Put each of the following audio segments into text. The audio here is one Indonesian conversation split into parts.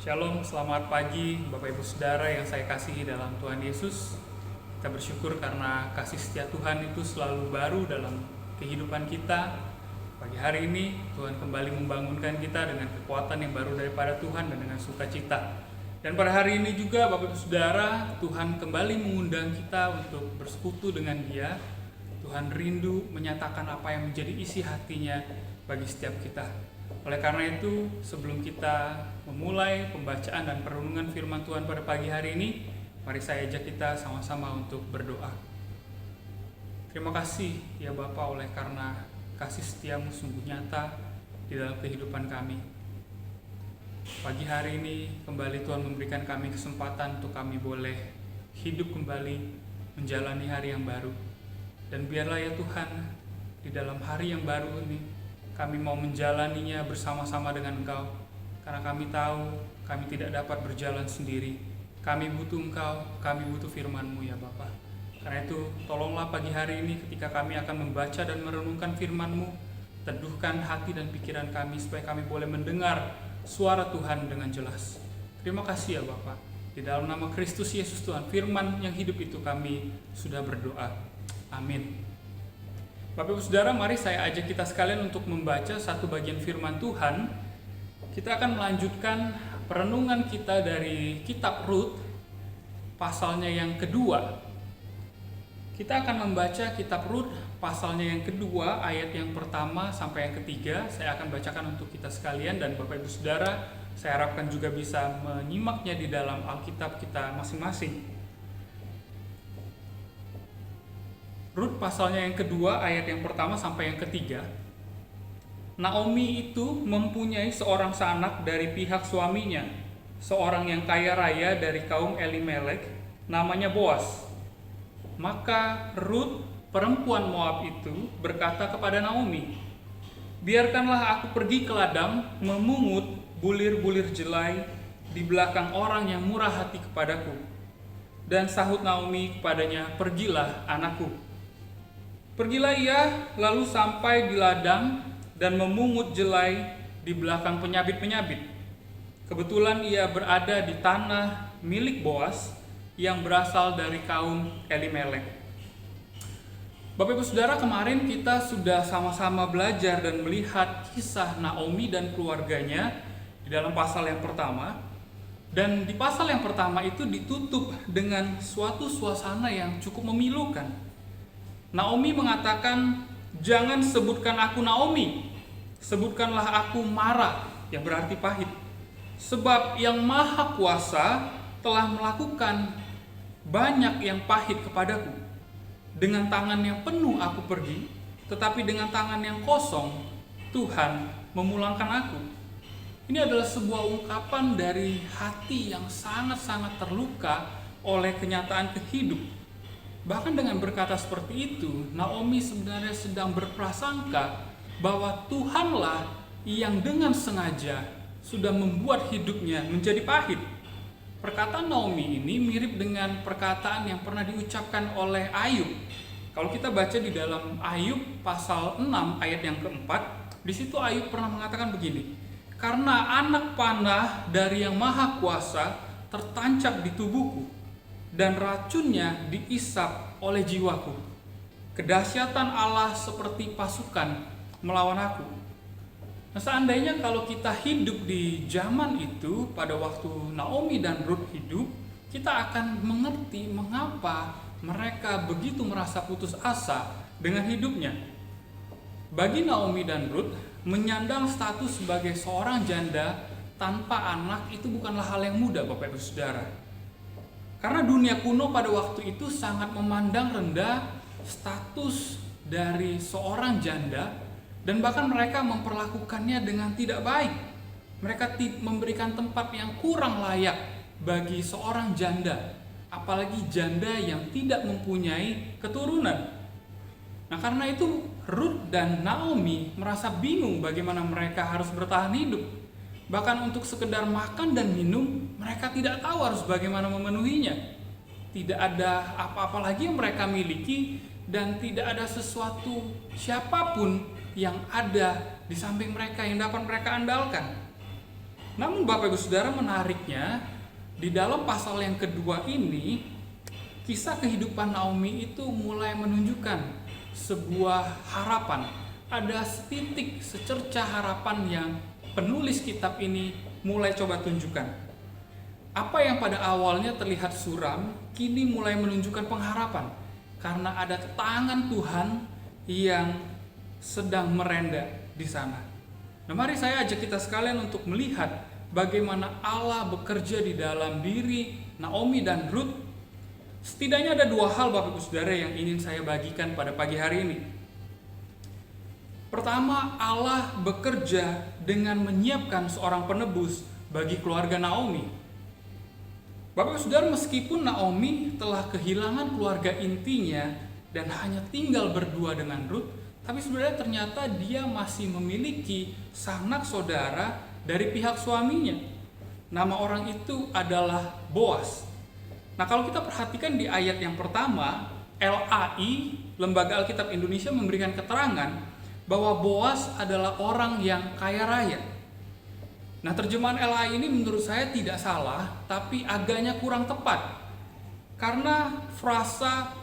Shalom, selamat pagi Bapak Ibu Saudara yang saya kasihi dalam Tuhan Yesus. Kita bersyukur karena kasih setia Tuhan itu selalu baru dalam kehidupan kita. Pagi hari ini Tuhan kembali membangunkan kita dengan kekuatan yang baru daripada Tuhan dan dengan sukacita. Dan pada hari ini juga Bapak Ibu Saudara, Tuhan kembali mengundang kita untuk bersekutu dengan Dia. Tuhan rindu menyatakan apa yang menjadi isi hatinya bagi setiap kita. Oleh karena itu, sebelum kita memulai pembacaan dan perenungan firman Tuhan pada pagi hari ini, mari saya ajak kita sama-sama untuk berdoa. Terima kasih ya Bapa, oleh karena kasih setiamu sungguh nyata di dalam kehidupan kami. Pagi hari ini kembali Tuhan memberikan kami kesempatan untuk kami boleh hidup kembali, menjalani hari yang baru. Dan biarlah ya Tuhan, di dalam hari yang baru ini, kami mau menjalaninya bersama-sama dengan Engkau, karena kami tahu kami tidak dapat berjalan sendiri. Kami butuh Engkau, kami butuh firman-Mu ya Bapa. Karena itu, tolonglah pagi hari ini ketika kami akan membaca dan merenungkan firman-Mu, teduhkan hati dan pikiran kami supaya kami boleh mendengar suara Tuhan dengan jelas. Terima kasih ya Bapa. Di dalam nama Kristus Yesus Tuhan, firman yang hidup itu kami sudah berdoa. Amin. Bapak Ibu Saudara, mari saya ajak kita sekalian untuk membaca satu bagian firman Tuhan. Kita akan melanjutkan perenungan kita dari kitab Rut, pasalnya yang kedua. Kita akan membaca kitab Rut, pasalnya yang kedua, ayat yang pertama sampai yang ketiga. Saya akan bacakan untuk kita sekalian, dan Bapak Ibu Saudara, saya harapkan juga bisa menyimaknya di dalam Alkitab kita masing-masing. Rut pasalnya yang kedua, ayat yang pertama sampai yang ketiga. Naomi itu mempunyai seorang sanak dari pihak suaminya, seorang yang kaya raya dari kaum Elimelek, namanya Boas. Maka Rut, perempuan Moab itu, berkata kepada Naomi, "Biarkanlah aku pergi ke ladang memungut bulir-bulir jelai di belakang orang yang murah hati kepadaku." Dan sahut Naomi kepadanya, "Pergilah, anakku." Pergilah ia lalu sampai di ladang dan memungut jelai di belakang penyabit-penyabit. Kebetulan ia berada di tanah milik Boas yang berasal dari kaum Elimelek. Bapak Ibu Saudara, kemarin kita sudah sama-sama belajar dan melihat kisah Naomi dan keluarganya di dalam pasal yang pertama. Dan di pasal yang pertama itu ditutup dengan suatu suasana yang cukup memilukan. Naomi mengatakan, "Jangan sebutkan aku Naomi, sebutkanlah aku Mara," yang berarti pahit. "Sebab yang Maha Kuasa telah melakukan banyak yang pahit kepadaku. Dengan tangan yang penuh aku pergi, tetapi dengan tangan yang kosong Tuhan memulangkan aku." Ini adalah sebuah ungkapan dari hati yang sangat-sangat terluka oleh kenyataan kehidupan. Bahkan dengan berkata seperti itu, Naomi sebenarnya sedang berprasangka bahwa Tuhanlah yang dengan sengaja sudah membuat hidupnya menjadi pahit. Perkataan Naomi ini mirip dengan perkataan yang pernah diucapkan oleh Ayub. Kalau kita baca di dalam Ayub pasal 6 ayat yang keempat, di situ Ayub pernah mengatakan begini, "Karena anak panah dari yang Maha Kuasa tertancap di tubuhku, dan racunnya diisap oleh jiwaku. Kedahsyatan Allah seperti pasukan melawan aku." Nah, seandainya kalau kita hidup di zaman itu, pada waktu Naomi dan Rut hidup, kita akan mengerti mengapa mereka begitu merasa putus asa dengan hidupnya. Bagi Naomi dan Rut, menyandang status sebagai seorang janda tanpa anak itu bukanlah hal yang mudah, Bapak Ibu Saudara. Karena dunia kuno pada waktu itu sangat memandang rendah status dari seorang janda, dan bahkan mereka memperlakukannya dengan tidak baik. Mereka memberikan tempat yang kurang layak bagi seorang janda, apalagi janda yang tidak mempunyai keturunan. Nah, karena itu Rut dan Naomi merasa bingung bagaimana mereka harus bertahan hidup. Bahkan untuk sekedar makan dan minum, mereka tidak tahu harus bagaimana memenuhinya. Tidak ada apa-apa lagi yang mereka miliki, dan tidak ada sesuatu siapapun yang ada di samping mereka yang dapat mereka andalkan. Namun Bapak Ibu Saudara, menariknya di dalam pasal yang kedua ini, kisah kehidupan Naomi itu mulai menunjukkan sebuah harapan. Ada setitik secerca harapan yang penulis kitab ini mulai coba tunjukkan. Apa yang pada awalnya terlihat suram, kini mulai menunjukkan pengharapan. Karena ada tangan Tuhan yang sedang merenda di sana. Nah, mari saya ajak kita sekalian untuk melihat bagaimana Allah bekerja di dalam diri Naomi dan Ruth. Setidaknya ada dua hal Bapak Ibu Saudara yang ingin saya bagikan pada pagi hari ini. Pertama, Allah bekerja dengan menyiapkan seorang penebus bagi keluarga Naomi. Bapak Ibu Saudara, meskipun Naomi telah kehilangan keluarga intinya dan hanya tinggal berdua dengan Ruth, tapi sebenarnya ternyata dia masih memiliki sanak saudara dari pihak suaminya. Nama orang itu adalah Boas. Nah, kalau kita perhatikan di ayat yang pertama, LAI, Lembaga Alkitab Indonesia, memberikan keterangan bahwa Boas adalah orang yang kaya raya. Nah, terjemahan LAI ini menurut saya tidak salah, tapi agaknya kurang tepat. Karena frasa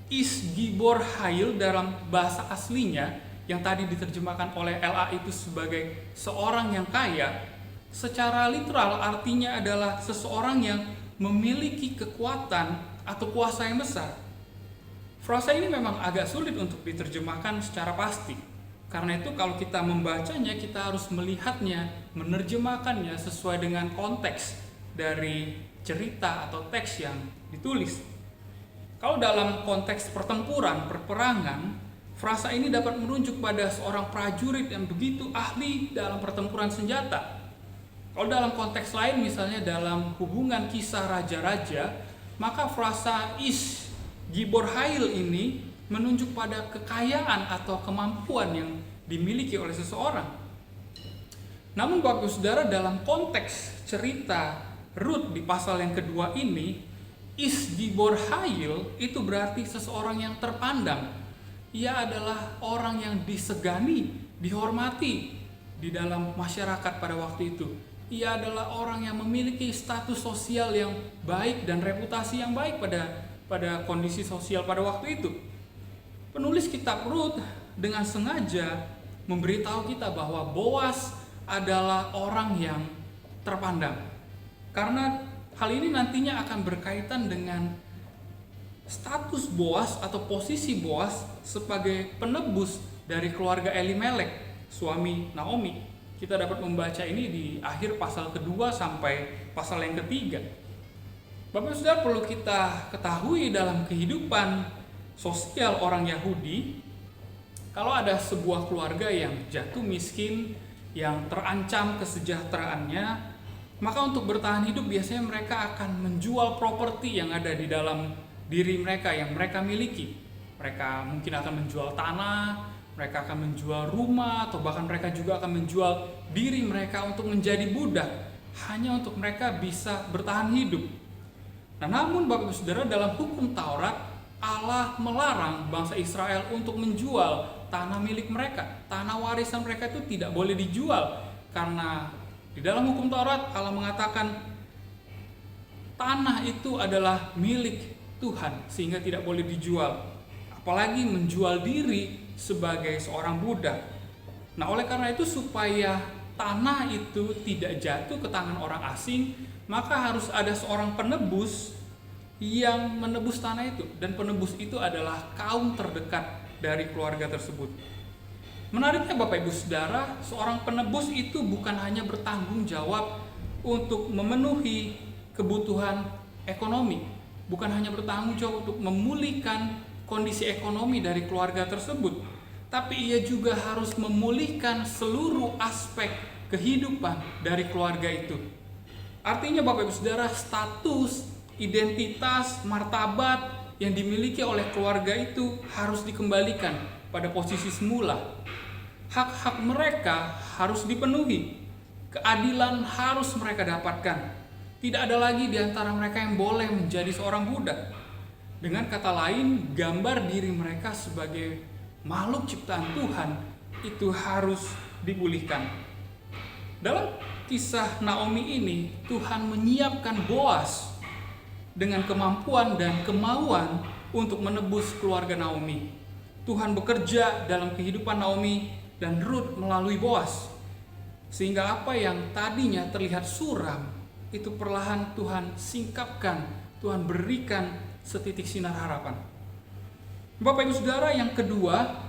is gibor hail dalam bahasa aslinya yang tadi diterjemahkan oleh LA itu sebagai seorang yang kaya, secara literal artinya adalah seseorang yang memiliki kekuatan atau kuasa yang besar. Frasa ini memang agak sulit untuk diterjemahkan secara pasti. Karena itu kalau kita membacanya, kita harus melihatnya, menerjemahkannya sesuai dengan konteks dari cerita atau teks yang ditulis. Kalau dalam konteks pertempuran, perperangan, frasa ini dapat merujuk pada seorang prajurit yang begitu ahli dalam pertempuran senjata. Kalau dalam konteks lain, misalnya dalam hubungan kisah raja-raja, maka frasa is gibor hail ini menunjuk pada kekayaan atau kemampuan yang dimiliki oleh seseorang. Namun Bapak Ibu Saudara, dalam konteks cerita Ruth di pasal yang kedua ini, is gibor hail itu berarti seseorang yang terpandang. Ia adalah orang yang disegani, dihormati di dalam masyarakat pada waktu itu. Ia adalah orang yang memiliki status sosial yang baik dan reputasi yang baik pada kondisi sosial pada waktu itu. Penulis kitab Ruth dengan sengaja memberitahu kita bahwa Boas adalah orang yang terpandang. Karena hal ini nantinya akan berkaitan dengan status Boas atau posisi Boas sebagai penebus dari keluarga Elimelek, suami Naomi. Kita dapat membaca ini di akhir pasal kedua sampai pasal yang ketiga. Bapak Saudara, perlu kita ketahui dalam kehidupan sosial orang Yahudi, kalau ada sebuah keluarga yang jatuh miskin, yang terancam kesejahteraannya, maka untuk bertahan hidup biasanya mereka akan menjual properti yang ada di dalam diri mereka yang mereka miliki. Mereka mungkin akan menjual tanah, mereka akan menjual rumah, atau bahkan mereka juga akan menjual diri mereka untuk menjadi budak, hanya untuk mereka bisa bertahan hidup. Nah, namun Bapak Ibu Saudara, dalam hukum Taurat, Allah melarang bangsa Israel untuk menjual tanah milik mereka. Tanah warisan mereka itu tidak boleh dijual, karena di dalam hukum Taurat Allah mengatakan tanah itu adalah milik Tuhan sehingga tidak boleh dijual, apalagi menjual diri sebagai seorang budak. Nah, oleh karena itu supaya tanah itu tidak jatuh ke tangan orang asing, maka harus ada seorang penebus yang menebus tanah itu, dan penebus itu adalah kaum terdekat dari keluarga tersebut. Menariknya Bapak Ibu Saudara, seorang penebus itu bukan hanya bertanggung jawab untuk memenuhi kebutuhan ekonomi, bukan hanya bertanggung jawab untuk memulihkan kondisi ekonomi dari keluarga tersebut, tapi ia juga harus memulihkan seluruh aspek kehidupan dari keluarga itu. Artinya Bapak Ibu Saudara, status, identitas, martabat yang dimiliki oleh keluarga itu harus dikembalikan pada posisi semula. Hak-hak mereka harus dipenuhi. Keadilan harus mereka dapatkan. Tidak ada lagi di antara mereka yang boleh menjadi seorang budak. Dengan kata lain, gambar diri mereka sebagai makhluk ciptaan Tuhan itu harus dipulihkan. Dalam kisah Naomi ini, Tuhan menyiapkan Boas dengan kemampuan dan kemauan untuk menebus keluarga Naomi. Tuhan bekerja dalam kehidupan Naomi dan Ruth melalui Boas. Sehingga apa yang tadinya terlihat suram, itu perlahan Tuhan singkapkan, Tuhan berikan setitik sinar harapan. Bapak Ibu Saudara, yang kedua,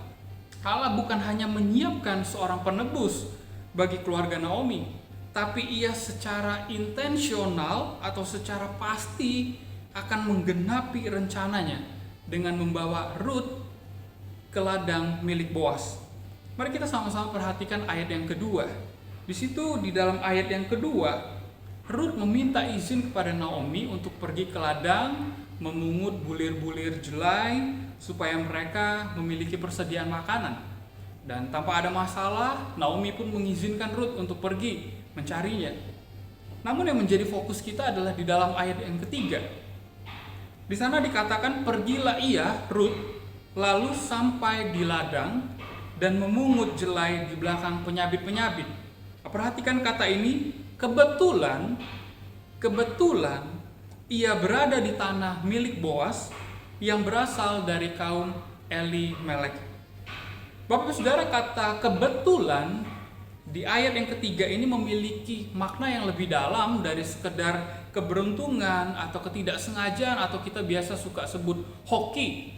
Allah bukan hanya menyiapkan seorang penebus bagi keluarga Naomi, tapi ia secara intensional atau secara pasti akan menggenapi rencananya dengan membawa Ruth ke ladang milik Boas. Mari kita sama-sama perhatikan ayat yang kedua. Di situ, di dalam ayat yang kedua, Ruth meminta izin kepada Naomi untuk pergi ke ladang, memungut bulir-bulir jelai supaya mereka memiliki persediaan makanan. Dan tanpa ada masalah, Naomi pun mengizinkan Ruth untuk pergi mencarinya. Namun yang menjadi fokus kita adalah di dalam ayat yang ketiga. Di sana dikatakan, pergilah ia, Ruth, lalu sampai di ladang dan memungut jelai di belakang penyabit-penyabit. Perhatikan kata ini, kebetulan ia berada di tanah milik Boas yang berasal dari kaum Elimelek. Bapak Saudara, kata kebetulan di ayat yang ketiga ini memiliki makna yang lebih dalam dari sekedar keberuntungan atau ketidaksengajaan atau kita biasa suka sebut hoki.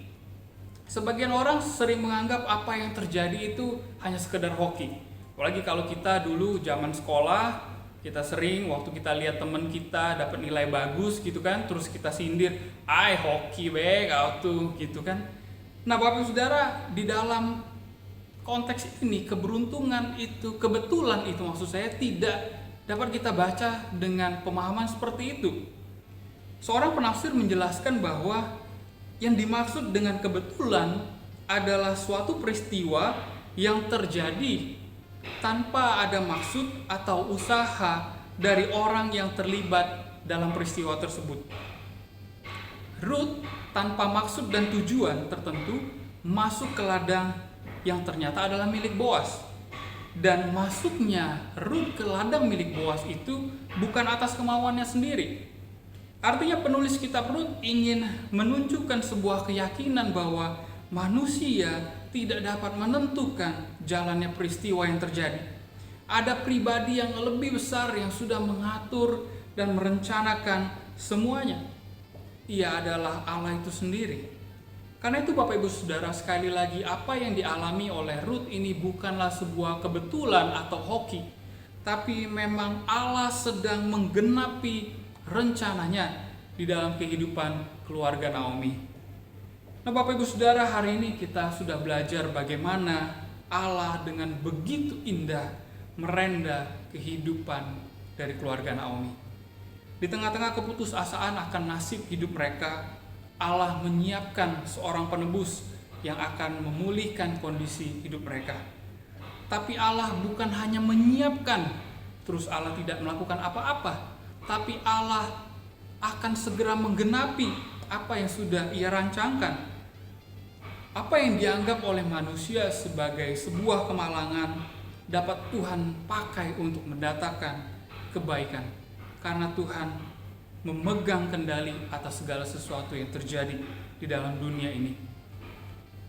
Sebagian orang sering menganggap apa yang terjadi itu hanya sekedar hoki. Apalagi kalau kita dulu zaman sekolah, kita sering waktu kita lihat teman kita dapat nilai bagus gitu kan, terus kita sindir, hoki be kau tuh gitu kan. Nah Bapak Saudara, di dalam konteks ini keberuntungan itu, kebetulan itu maksud saya tidak dapat kita baca dengan pemahaman seperti itu. Seorang penafsir menjelaskan bahwa yang dimaksud dengan kebetulan adalah suatu peristiwa yang terjadi tanpa ada maksud atau usaha dari orang yang terlibat dalam peristiwa tersebut. Ruth tanpa maksud dan tujuan tertentu masuk ke ladang yang ternyata adalah milik Boas. Dan masuknya Ruth ke ladang milik Boas itu bukan atas kemauannya sendiri. Artinya penulis kitab Ruth ingin menunjukkan sebuah keyakinan bahwa manusia tidak dapat menentukan jalannya peristiwa yang terjadi. Ada pribadi yang lebih besar yang sudah mengatur dan merencanakan semuanya. Ia adalah Allah itu sendiri. Karena itu Bapak Ibu Saudara, sekali lagi apa yang dialami oleh Ruth ini bukanlah sebuah kebetulan atau hoki, tapi memang Allah sedang menggenapi rencananya di dalam kehidupan keluarga Naomi. Nah Bapak Ibu Saudara, hari ini kita sudah belajar bagaimana Allah dengan begitu indah merenda kehidupan dari keluarga Naomi. Di tengah-tengah keputusasaan akan nasib hidup mereka, Allah menyiapkan seorang penebus yang akan memulihkan kondisi hidup mereka. Tapi Allah bukan hanya menyiapkan, terus Allah tidak melakukan apa-apa, tapi Allah akan segera menggenapi apa yang sudah Ia rancangkan. Apa yang dianggap oleh manusia sebagai sebuah kemalangan dapat Tuhan pakai untuk mendatangkan kebaikan. Karena Tuhan memegang kendali atas segala sesuatu yang terjadi di dalam dunia ini.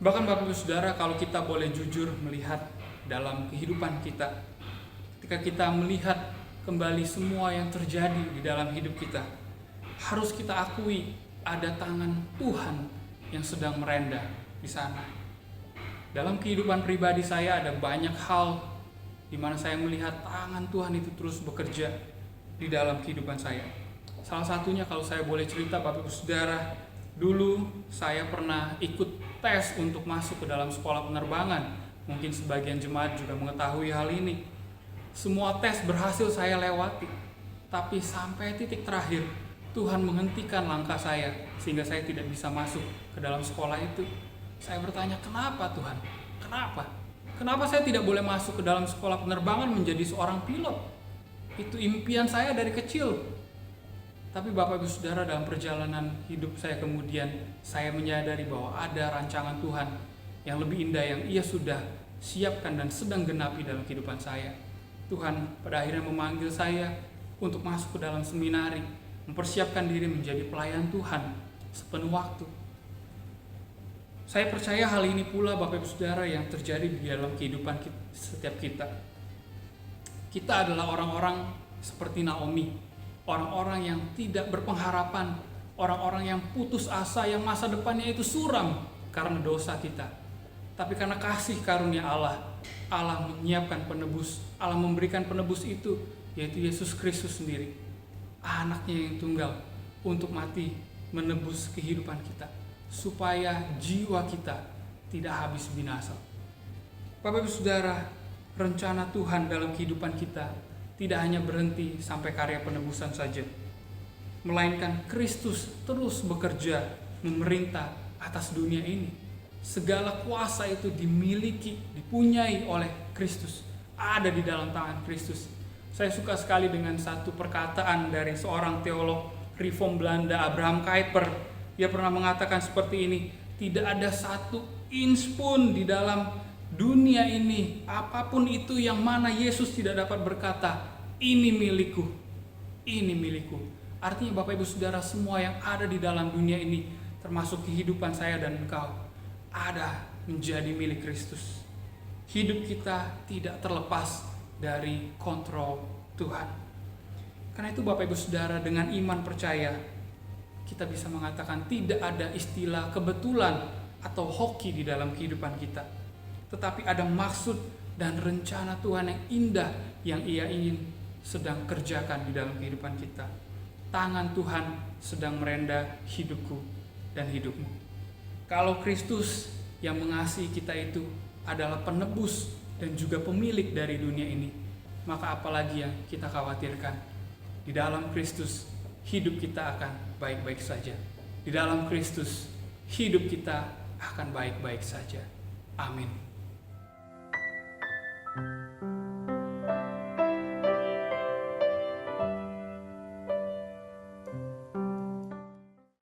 Bahkan Bapak Ibu Saudara, kalau kita boleh jujur melihat dalam kehidupan kita, ketika kita melihat kembali semua yang terjadi di dalam hidup kita, harus kita akui ada tangan Tuhan yang sedang merenda di sana. Dalam kehidupan pribadi saya ada banyak hal di mana saya melihat tangan Tuhan itu terus bekerja di dalam kehidupan saya. Salah satunya kalau saya boleh cerita Bapak Ibu Saudara, dulu saya pernah ikut tes untuk masuk ke dalam sekolah penerbangan. Mungkin sebagian jemaat juga mengetahui hal ini. Semua tes berhasil saya lewati, tapi sampai titik terakhir Tuhan menghentikan langkah saya sehingga saya tidak bisa masuk ke dalam sekolah itu. Saya bertanya, kenapa Tuhan? Kenapa? Kenapa saya tidak boleh masuk ke dalam sekolah penerbangan menjadi seorang pilot? Itu impian saya dari kecil. Tapi Bapak Ibu Saudara, dalam perjalanan hidup saya kemudian, saya menyadari bahwa ada rancangan Tuhan yang lebih indah yang Ia sudah siapkan dan sedang genapi dalam kehidupan saya. Tuhan pada akhirnya memanggil saya untuk masuk ke dalam seminari, mempersiapkan diri menjadi pelayan Tuhan sepenuh waktu. Saya percaya hal ini pula Bapak Ibu Saudara yang terjadi di dalam kehidupan setiap kita. Kita adalah orang-orang seperti Naomi, orang-orang yang tidak berpengharapan, orang-orang yang putus asa, yang masa depannya itu suram karena dosa kita. Tapi karena kasih karunia Allah, Allah menyiapkan penebus, Allah memberikan penebus itu, yaitu Yesus Kristus sendiri, anaknya yang tunggal, untuk mati menebus kehidupan kita, supaya jiwa kita tidak habis binasa. Bapak Ibu Saudara, rencana Tuhan dalam kehidupan kita tidak hanya berhenti sampai karya penebusan saja, melainkan Kristus terus bekerja memerintah atas dunia ini. Segala kuasa itu dimiliki, dipunyai oleh Kristus, ada di dalam tangan Kristus. Saya suka sekali dengan satu perkataan dari seorang teolog Reform Belanda, Abraham Kuyper. Dia pernah mengatakan seperti ini, tidak ada satu inch pun di dalam dunia ini, apapun itu, yang mana Yesus tidak dapat berkata, ini milikku, ini milikku. Artinya Bapak Ibu Saudara, semua yang ada di dalam dunia ini, termasuk kehidupan saya dan engkau, ada menjadi milik Kristus. Hidup kita tidak terlepas dari kontrol Tuhan. Karena itu Bapak Ibu Saudara, dengan iman percaya, kita bisa mengatakan tidak ada istilah kebetulan atau hoki di dalam kehidupan kita. Tetapi ada maksud dan rencana Tuhan yang indah yang Ia ingin sedang kerjakan di dalam kehidupan kita. Tangan Tuhan sedang merendah hidupku dan hidupmu. Kalau Kristus yang mengasihi kita itu adalah penebus dan juga pemilik dari dunia ini, maka apalagi yang kita khawatirkan? Di dalam Kristus hidup kita akan baik-baik saja. Di dalam Kristus hidup kita akan baik-baik saja. Amin.